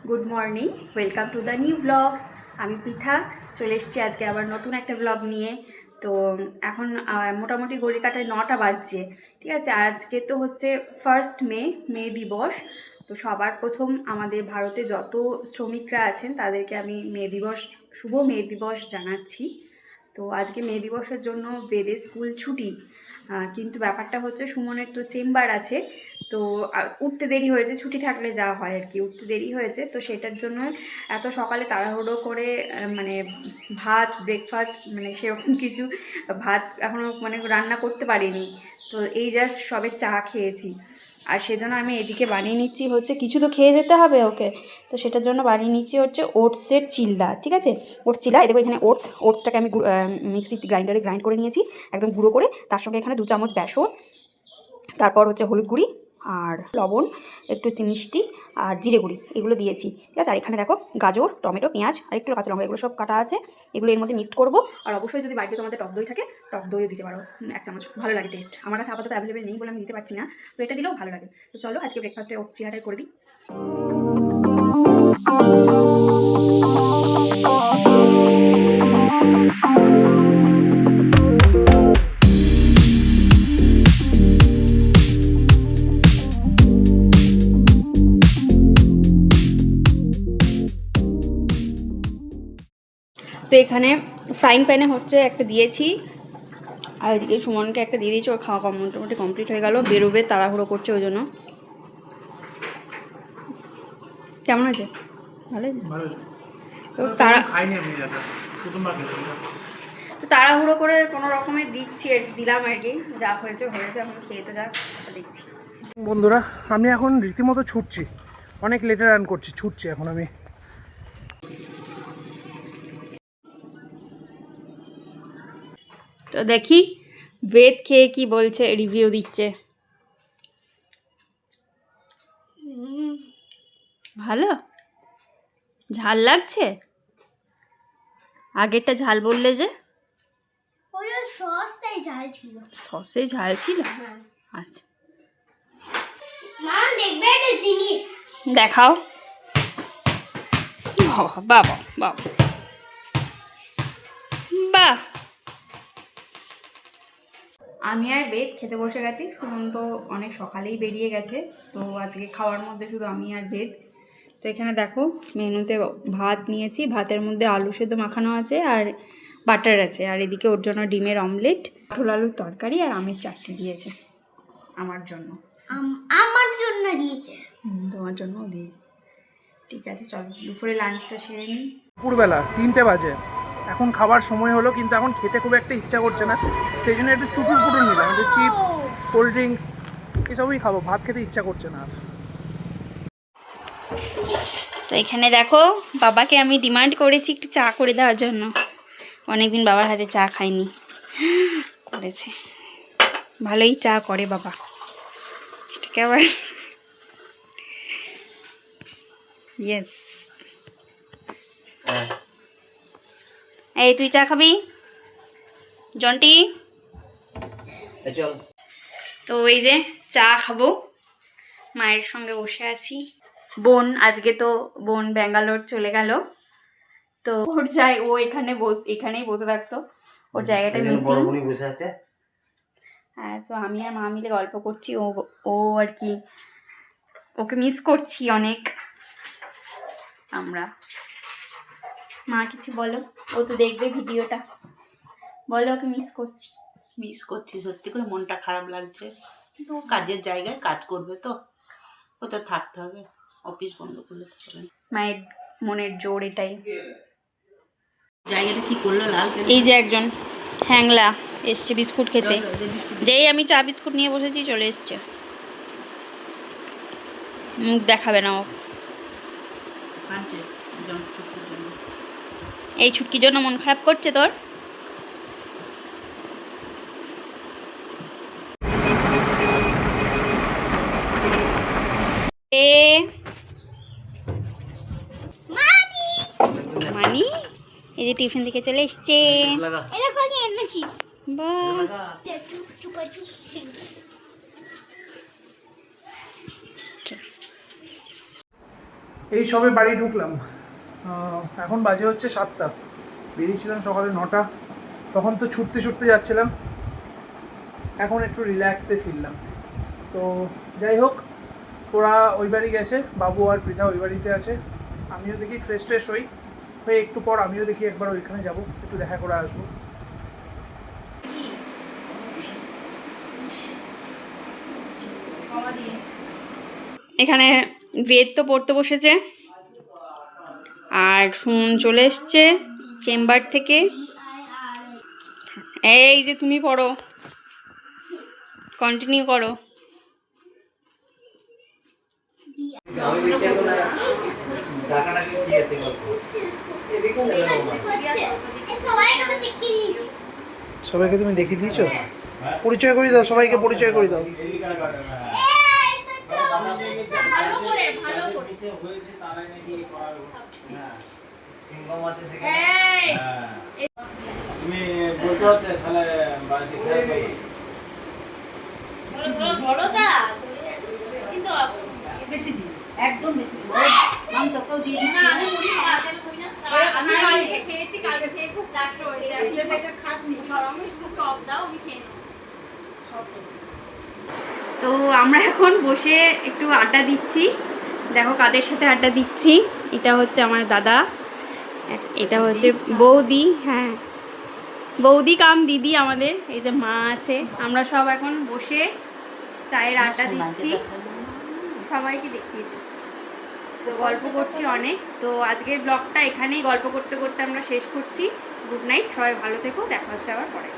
Good morning, welcome to the new blogs. আমি পৃথা চলে এসেছি আজকে আবার নতুন একটা ব্লগ নিয়ে। তো এখন মোটামুটি ঘড়ির কাটায় 9টা বাজছে, ঠিক আছে। আজকে তো হচ্ছে 1 মে, মে দিবস। তো সবার প্রথম আমাদের ভারতে যত শ্রমিকরা আছেন তাদেরকে আমি শুভ মে দিবস জানাচ্ছি। তো আজকে মে দিবসের জন্য বেদে স্কুল ছুটি, কিন্তু ব্যাপারটা হচ্ছে সুমনের তো চেম্বার আছে। তো উঠতে দেরি হয়েছে, ছুটি থাকলে যা হয় আর কি, উঠতে দেরি হয়েছে। তো সেটার জন্য এত সকালে তাড়াহুড়ো করে মানে ভাত ব্রেকফাস্ট মানে সেরকম কিছু ভাত এখনও মানে রান্না করতে পারিনি। তো এই জাস্ট সবে চা খেয়েছি, আর সেজন্য আমি এদিকে বানিয়ে নিচ্ছি হচ্ছে, কিছু তো খেয়ে যেতে হবে ওকে। তো সেটার জন্য বানিয়ে নিচ্ছি হচ্ছে ওটসের চিল্লা, ঠিক আছে। ওটস চিল্লা, এই দেখো এখানে ওটসটাকে আমি মিক্সি গ্রাইন্ডারে গ্রাইন্ড করে নিয়েছি একদম গুঁড়ো করে। তার সঙ্গে এখানে 2 চামচ বেসন, তারপর হচ্ছে হলুদ গুঁড়ি আর লবণ, একটু মিষ্টি আর জিরে গুঁড়ি, এগুলো দিয়েছি, ঠিক আছে। আর এখানে দেখো গাজর, টমেটো, পেঁয়াজ আর একটু কাঁচা লঙ্কা, এগুলো সব কাটা আছে। এগুলো এর মধ্যে মিক্সড করবো। আর অবশ্যই যদি বাড়িতে তোমাদের টক দই থাকে, টক দইও দিতে পারো 1 চামচ, ভালো লাগে টেস্ট। আমার কাছে আপাতত অ্যাভেলেবেল নেই বলে আমি দিতে পারছি না, তো এটা দিলেও ভালো লাগে। তো চলো আজকে ব্রেকফাস্টে চিরাটাই করে দিই। তো এখানে ফ্রাইং প্যানে হচ্ছে একটা দিয়েছি, আর এদিকে সুমনকে একটা দিয়ে দিয়েছি। ওর খাওয়া মোটামুটি কমপ্লিট হয়ে গেল, বেরোবে তাড়াহুড়ো করছে ওই জন্য। কেমন আছে? ভালো। তো তাড়াহুড়ো করে কোনো রকমের দিলাম আর কি, যা হয়েছে হয়েছে, এখন খেয়ে তো যা দেখছি। বন্ধুরা, আমি এখন রীতিমতো ছুটছি, অনেক লেটে রান করছি, ছুটছি এখন আমি। তো দেখি বেদ খেয়ে কি বলছে, রিভিউ দিচ্ছে। ভালো ঝাল লাগছে? আগেরটা ঝাল বললে যে? সসটাই ঝাল ছিল। সসে ঝাল ছিল? আচ্ছা, মা দেখবে একটা জিনিস দেখাও। বাবা বাবা বাবা, বাহ। আমি আর বেদ খেতে বসে গেছি। সুমন তো অনেক সকালেই বেরিয়ে গেছে, তো আজকে খাওয়ার মধ্যে শুধু আমি আর বেদ। তো এখানে দেখো মেনুতে ভাত নিয়েছি, ভাতের মধ্যে আলু সেদ্ধ মাখানো আছে আর বাটার আছে, আর এদিকে ওর জন্য ডিমের অমলেট, কাঁঠাল আলুর তরকারি আর আমের চাটনি দিয়েছে আমার জন্য। আমার জন্য দিয়েছে। তোমার জন্যও দিই। ঠিক আছে, চলো দুপুরে লাঞ্চটা সেরে নিই। দুপুরবেলা 3টে বাজে, এখন খাবার সময় হলো, কিন্তু এখন খেতে খুব একটা ইচ্ছা করছে না। সেই জন্য একটু চুটুর পুটুর নিলাম, একটু চিপস, কোল্ড ড্রিঙ্কস এসবই খাবো, ভাত খেতে ইচ্ছা করছে না। তো এখানে দেখো বাবাকে আমি ডিমান্ড করেছি একটু চা করে দেওয়ার জন্য, অনেকদিন বাবার হাতে চা খাইনি, করেছে। ভালোই চা করে বাবা, সেটাকে আবার ইয়েস। এই তুই চা খাবি জন্টি? তো এই যে চা খাবো, মায়ের সঙ্গে বসে আছি। বোন আজকে তো বোন ব্যাঙ্গালোর চলে গেল, তো ওর ও এখানেই বসে থাকতো, ওর জায়গাটা মিসিং। হ্যাঁ, তো আমি আর মা মিলে গল্প করছি, ও আর কি, ওকে মিস করছি অনেক আমরা। মা কিছু বলো, ও তো দেখবে ভিডিওটা, বলো ওকে মিস করছি, সত্যি করে মনটা খারাপ লাগছে, কিন্তু কাজের জায়গায় কাজ করবে তো, কোথায় থাকতে হবে, অফিস বন্ধ করলে তো হবে না। মায়ের মনের জোর এটাই। জায়গাটা কি করলো লাল? এই যে একজন হ্যাংলা এসছে বিস্কুট খেতে, যেই আমি চা বিস্কুট নিয়ে বসেছি চলে এসছে। মুখ দেখাবে না ও, এই ছুটকির জন্য মন খারাপ করছে তোর? মানি এই যে টিফিন থেকে চলে এসছে। এই সবে বাড়ি ঢুকলাম, এখন বাজে হচ্ছে 7টা। বেরিয়েছিলাম সকালে 9টা, তখন তো ছুটতে ছুটতে যাচ্ছিলাম, এখন একটু রিল্যাক্সে ফিরলাম। তো যাই হোক, ওরা ওই বাড়ি গেছে, বাবু আর পৃথা ওই বাড়িতে আছে। আমিও দেখি ফ্রেশ ট্রেশ হয়ে একটু পর আমিও দেখি একবার ওইখানে যাব, একটু দেখা করে আসবো। এখানে বেদ তো পড়তে বসেছে, আর চলে এসছে চেম্বার থেকে। এই যে তুমি পড়ো, কন্টিনিউ করো। সবাইকে তুমি দেখিয়ে দিয়েছো? পরিচয় করে দাও, সবাইকে পরিচয় করে দাও। তুমি বলতে হতে তাহলে বাড়িতে খেয়ে পাই। বেশি দিন, একদম বেশি দিন। নাম তোকেও দিয়ে দিচ্ছি। এসে থেকে খাসনি। তো আমরা এখন বসে একটু আড্ডা দিচ্ছি। দেখো কাদের সাথে আড্ডা দিচ্ছি। এটা হচ্ছে আমার দাদা, এটা হচ্ছে বৌদি, হ্যাঁ বৌদি কাম দিদি আমাদের। এই যে মা আছে, আমরা সব এখন বসে চায়ের আড্ডা দিচ্ছি, সবাইকে দেখিয়েছি। তো গল্প করছি অনেক। তো আজকের ব্লগটা এখানেই গল্প করতে করতে আমরা শেষ করছি। গুড নাইট, সবাই ভালো থেকো, দেখা হচ্ছে আবার পরে।